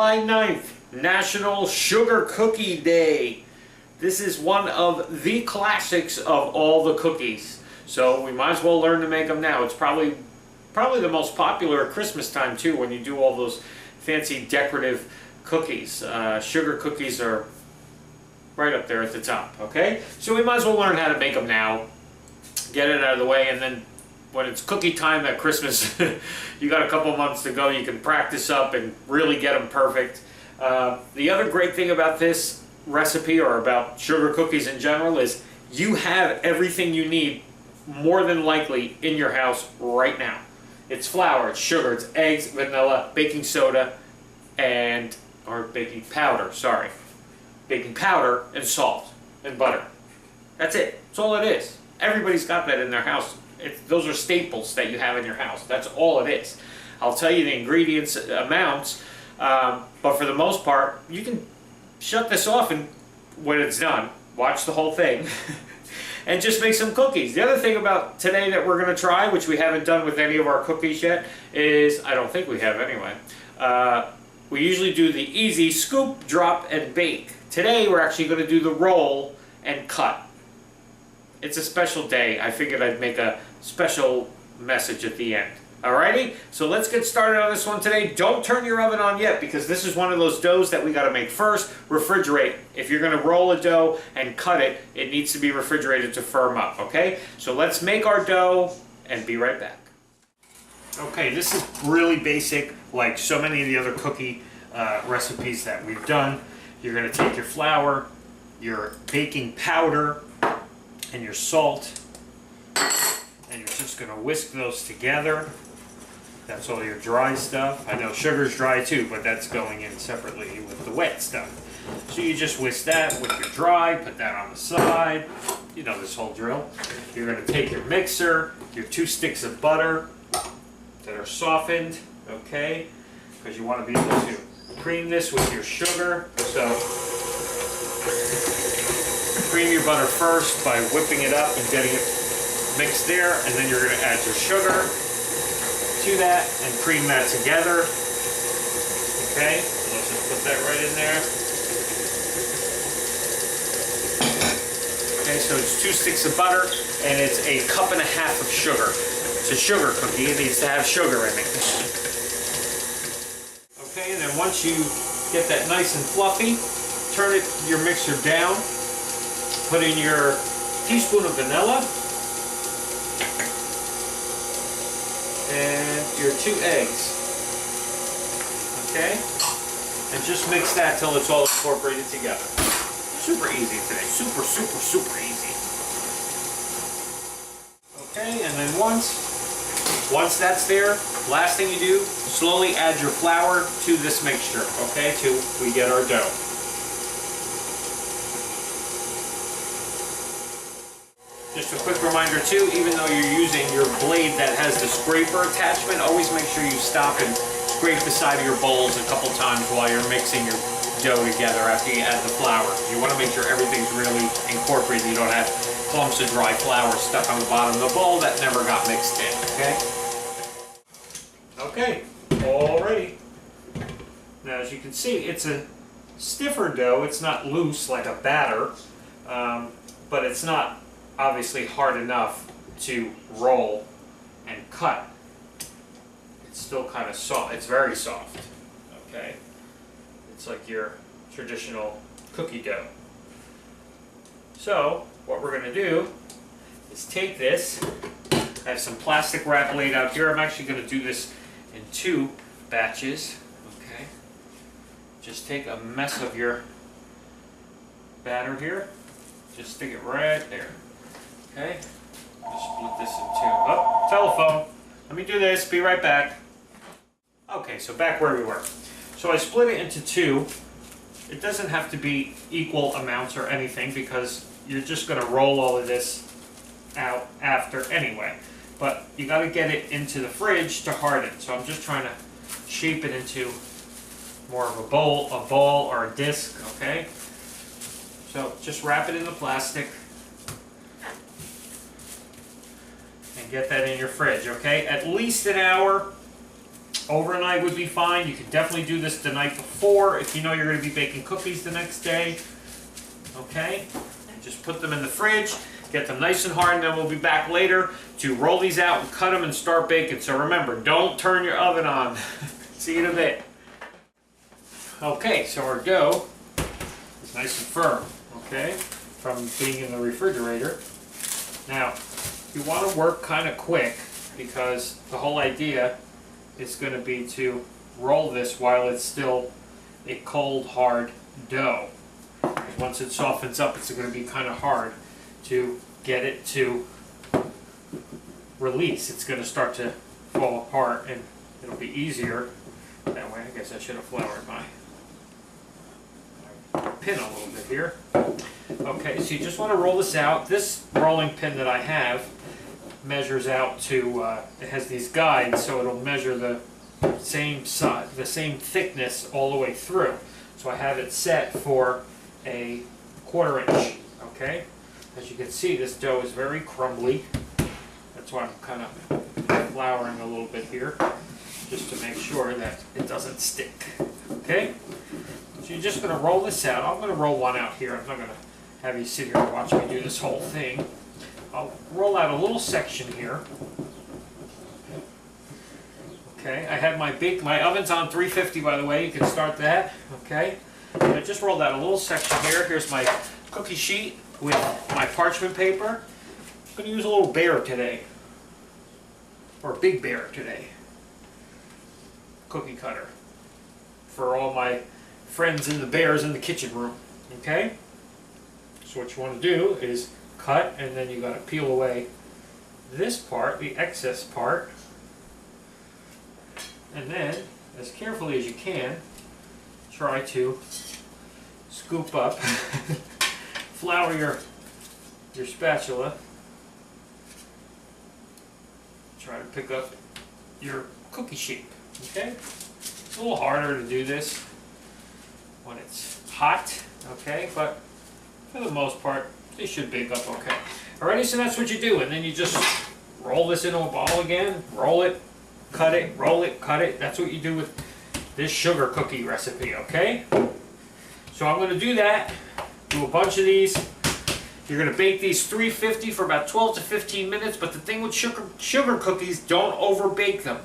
July 9th, National Sugar Cookie Day. This is one of the classics of all the cookies. So we might as well learn to make them now. It's probably the most popular at Christmas time too, when you do all those fancy decorative cookies. Sugar cookies are right up there at the top, okay? So we might as well learn how to make them now, get it out of the way, and then when it's cookie time at Christmas, you got a couple months to go, you can practice up and really get them perfect. The other great thing about this recipe, or about sugar cookies in general, is you have everything you need more than likely in your house right now. It's flour, it's sugar, it's eggs, vanilla, baking soda, or baking powder, sorry. Baking powder and salt and butter. That's it. That's all it is. Everybody's got that in their house. Those are staples that you have in your house. That's all it is. I'll tell you the ingredients amounts, but for the most part, you can shut this off and when it's done, watch the whole thing, and just make some cookies. The other thing about today that we're going to try, which we haven't done with any of our cookies yet, is, I don't think we have anyway, we usually do the easy scoop, drop, and bake. Today we're actually going to do the roll and cut. It's a special day. I figured I'd make a special message at the end. Alrighty, so let's get started on this one today. Don't turn your oven on yet, because this is one of those doughs that we got to make first. Refrigerate. If you're going to roll a dough and cut it, it needs to be refrigerated to firm up, okay? So let's make our dough and be right back. Okay, this is really basic, like so many of the other cookie recipes that we've done. You're going to take your flour, your baking powder, and your salt, and you're just going to whisk those together. That's all your dry stuff. I know sugar's dry too, but that's going in separately with the wet stuff. So you just whisk that with your dry, put that on the side. You know this whole drill. You're going to take your mixer, your 2 sticks of butter that are softened, okay? Because you want to be able to cream this with your sugar. So cream your butter first by whipping it up and getting it mixed there, and then you're going to add your sugar to that and cream that together. Okay, so let's just put that right in there. Okay, so it's 2 sticks of butter and it's 1.5 cups of sugar. It's a sugar cookie, it needs to have sugar in it. Okay, and then once you get that nice and fluffy, turn your mixer down, put in your teaspoon of vanilla, and your 2 eggs, okay? And just mix that till it's all incorporated together. Super easy today, super easy. Okay, and then once that's there, last thing you do, slowly add your flour to this mixture, okay, till we get our dough. Just a quick reminder too, even though you're using your blade that has the scraper attachment, always make sure you stop and scrape the side of your bowls a couple times while you're mixing your dough together after you add the flour. You want to make sure everything's really incorporated. You don't have clumps of dry flour stuck on the bottom of the bowl that never got mixed in, okay? Okay, all ready. Now as you can see, it's a stiffer dough. It's not loose like a batter, but it's not obviously hard enough to roll and cut. It's still kind of soft. It's very soft. Okay, it's like your traditional cookie dough. So what we're going to do is take this. I have some plastic wrap laid out here. I'm actually going to do this in 2 batches. Okay, just take a mess of your batter here. Just stick it right there. Okay, just split this in 2. Oh, telephone. Let me do this, be right back. Okay, so back where we were. So I split it into 2. It doesn't have to be equal amounts or anything, because you're just going to roll all of this out after anyway. But you got to get it into the fridge to harden. So I'm just trying to shape it into more of a ball or a disc, okay? So just wrap it in the plastic. And get that in your fridge, okay? At least an hour. overnight would be fine. You can definitely do this the night before if you know you're going to be baking cookies the next day. Okay? And just put them in the fridge, get them nice and hard, and then we'll be back later to roll these out and cut them and start baking. So remember, don't turn your oven on. See you in a bit. Okay, so our dough is nice and firm, okay, from being in the refrigerator. Now, you want to work kind of quick because the whole idea is going to be to roll this while it's still a cold, hard dough. Once it softens up, it's going to be kind of hard to get it to release. It's going to start to fall apart, and it'll be easier that way. I guess I should have floured my pin a little bit here. Okay, so you just want to roll this out. This rolling pin that I have measures out to, it has these guides, so it'll measure the same size, the same thickness all the way through. So I have it set for a 1/4 inch, okay? As you can see, this dough is very crumbly. That's why I'm kind of flouring a little bit here, just to make sure that it doesn't stick, okay? So you're just going to roll this out. I'm going to roll one out here. I'm not going to have you sit here and watch me do this whole thing. I'll roll out a little section here. Okay, I have my oven's on 350, by the way. You can start that, okay? And I just rolled out a little section here. Here's my cookie sheet with my parchment paper. I'm going to use a little bear today, or a big bear today. Cookie cutter for all my friends and the bears in the kitchen room, okay? So what you want to do is cut, and then you got to peel away this part, the excess part, and then, as carefully as you can, try to scoop up, flour your spatula, try to pick up your cookie sheet, okay? It's a little harder to do this when it's hot, okay, but for the most part, they should bake up okay. Alrighty, so that's what you do, and then you just roll this into a ball again, roll it, cut it, roll it, cut it. That's what you do with this sugar cookie recipe, okay? So I'm going to do that, do a bunch of these. You're going to bake these 350 for about 12 to 15 minutes, but the thing with sugar cookies, don't over bake them,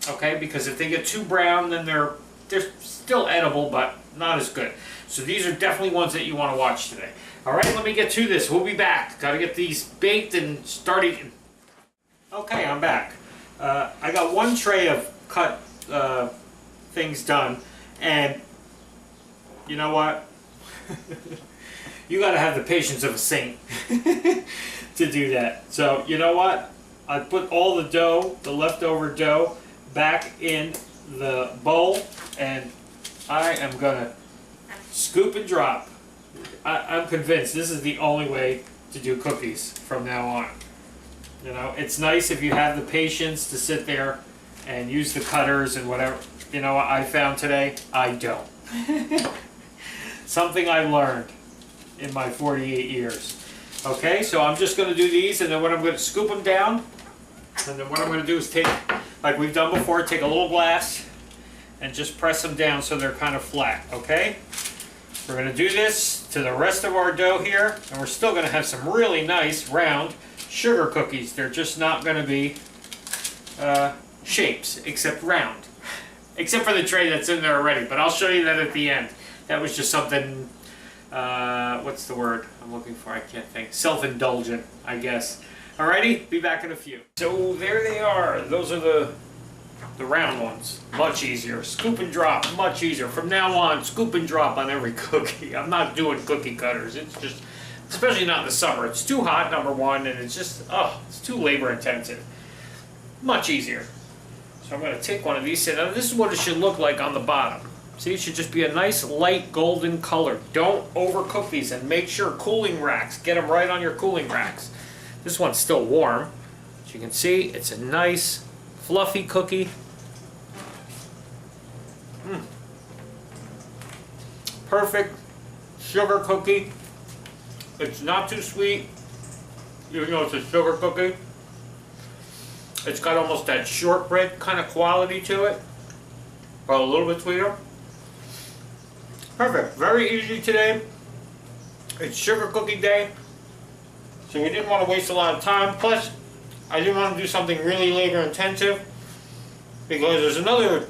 okay? Because if they get too brown, then they're still edible, but not as good. So these are definitely ones that you want to watch today. Alright, let me get to this. We'll be back. Got to get these baked and start eating. Okay, I'm back. I got one tray of cut things done, and you know what? You got to have the patience of a saint to do that. So, you know what? I put all the dough, the leftover dough, back in the bowl, and I am going to scoop and drop. I'm convinced this is the only way to do cookies from now on. You know, it's nice if you have the patience to sit there and use the cutters and whatever. You know what I found today? I don't. Something I learned in my 48 years. Okay, so I'm just going to do these, and then what I'm going to scoop them down, and then what I'm going to do is take, like we've done before, take a little glass and just press them down so they're kind of flat, okay? We're going to do this to the rest of our dough here, and we're still going to have some really nice round sugar cookies. They're just not going to be shapes, except round. Except for the tray that's in there already, but I'll show you that at the end. That was just something, what's the word I'm looking for? I can't think. Self-indulgent, I guess. Alrighty, be back in a few. So there they are. Those are the round ones. Much easier. Scoop and drop, much easier. From now on, scoop and drop on every cookie. I'm not doing cookie cutters. It's just, especially not in the summer. It's too hot, number one, and it's just, it's too labor intensive. Much easier. So I'm going to take one of these, and this is what it should look like on the bottom. See, it should just be a nice light golden color. Don't overcook these, and make sure cooling racks, get them right on your cooling racks. This one's still warm. As you can see, it's a nice fluffy cookie. Perfect sugar cookie. It's not too sweet, even though it's a sugar cookie. It's got almost that shortbread kind of quality to it. but a little bit sweeter. Perfect. Very easy today. It's sugar cookie day, so we didn't want to waste a lot of time. Plus, I didn't want to do something really labor intensive because there's another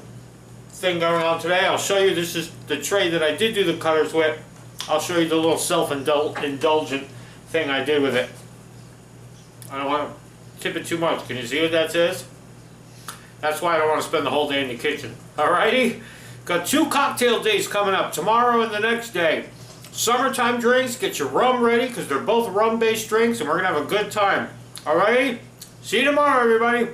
thing going on today. I'll show you. This is the tray that I did do the cutters with. I'll show you the little self-indulgent thing I did with it. I don't want to tip it too much. Can you see what that says? That's why I don't want to spend the whole day in the kitchen. Alrighty? Got 2 cocktail days coming up, tomorrow and the next day. Summertime drinks, get your rum ready because they're both rum-based drinks and we're going to have a good time. Alrighty? See you tomorrow, everybody.